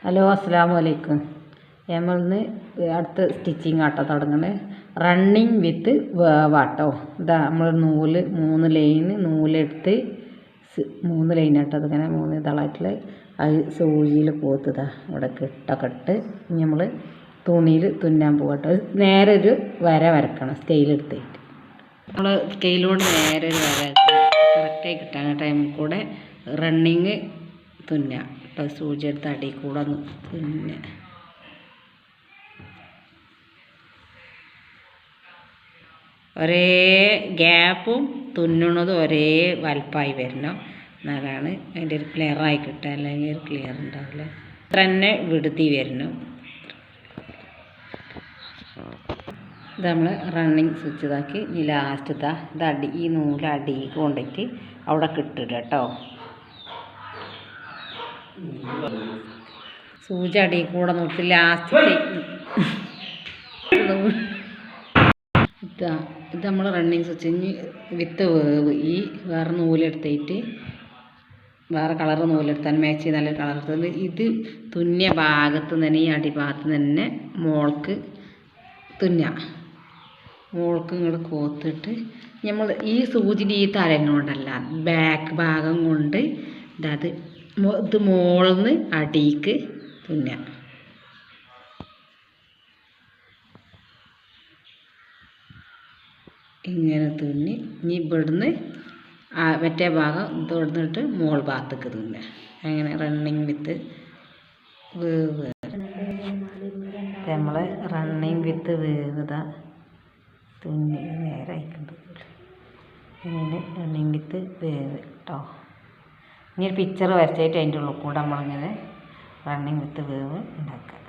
Hello അസ്സലാമു അലൈക്കും. നമ്മളിന്ന് അടുത്ത സ്റ്റിച്ചിങ് ആട്ടോ തുടങ്ങുന്നത്. റണ്ണിങ് വിത്ത് വേവാട്ടോ. ഇതാ നമ്മൾ നൂല് 3 ലൈന് നൂലെടുത്ത് 3 ലൈനാട്ടോ. അതിങ്ങനെ 3 ഇതളായിട്ടുള്ള അത് സൂചിയിൽ പോത്തതാ ഇവിടെ കെട്ടൊക്കെ ഇട്ട് നമ്മൾ തുണിയിൽ തുന്നാൻ പോകട്ടോ. നേരെ ഒരു വര വരക്കണം സ്കെയിലെടുത്തിട്ട്. നമ്മൾ സ്കെയിലുകൊണ്ട് നേരെ ഒരു വര കറക്റ്റായി കിട്ടാൻ ടൈമിൽ കൂടെ റണ്ണിങ് തുന്നുക. ഇപ്പോൾ സൂചി എടുത്ത് അടി കൂടെ തുന്നുക. ഒരേ ഗ്യാപ്പും തുന്നണതും ഒരേ വലുപ്പമായി വരണം. എന്നാലാണ് അതിൻ്റെ ഒരു ക്ലിയറായി കിട്ടുക. അല്ലെങ്കിൽ ഒരു ക്ലിയർ ഉണ്ടാവില്ല. ഇത്ര തന്നെ വിടുതി വരണം. ഇത് നമ്മൾ റണ്ണിങ് സ്റ്റിച്ച് ഇതാക്കി ഇനി ലാസ്റ്റ് ഇത് അടി ഈ നൂല് അടിക്ക് കൊണ്ടിട്ട് അവിടെ കിട്ടിടുക കേട്ടോ. സൂചി അടി കൂടെ നോക്കി ലാസ്റ്റ് ഇത് നമ്മൾ റണ്ണിങ് സ്റ്റിച്ച് വിത്ത് വേവ് ഈ വേറെ നൂലെടുത്തിട്ട് വേറെ കളർ നൂലെടുത്താൽ മാച്ച് ചെയ്ത് നല്ല കളർ എടുത്തത് ഇത് തുന്നിയ ഭാഗത്ത് തന്നെ ഈ അടിഭാഗത്ത് തന്നെ മോൾക്ക് തുന്നുക. മോൾക്ക് ഇങ്ങോട്ട് കോത്തിട്ട് നമ്മൾ ഈ സൂചിൻ്റെ ഈ തലങ്ങോണ്ടല്ല ബാക്ക് ഭാഗം കൊണ്ട് ഇത് മോളിൽ നിന്ന് അടിക്ക് തുന്നുക. ഇങ്ങനെ തുന്നി ഇനി ഇവിടുന്ന് മറ്റേ ഭാഗം തൊടുന്നിട്ട് മോൾ ഭാഗത്തേക്ക് തുന്നുക. അങ്ങനെ റണ്ണിങ് വിത്ത് വേവ്. നമ്മൾ റണ്ണിങ് വിത്ത് വേവ് തുന്നി നേരെ അയക്കുന്നുണ്ട്. ഇങ്ങനെ റണ്ണിങ് വിത്ത് വേവ് കേട്ടോ. ഇനി ഒരു പിക്ചർ വരച്ചായിട്ട് അതിൻ്റെ ഉള്ളിൽ കൂടെ നമ്മളിങ്ങനെ റണ്ണിങ് വിത്ത് വേവ് ഉണ്ടാക്കുക.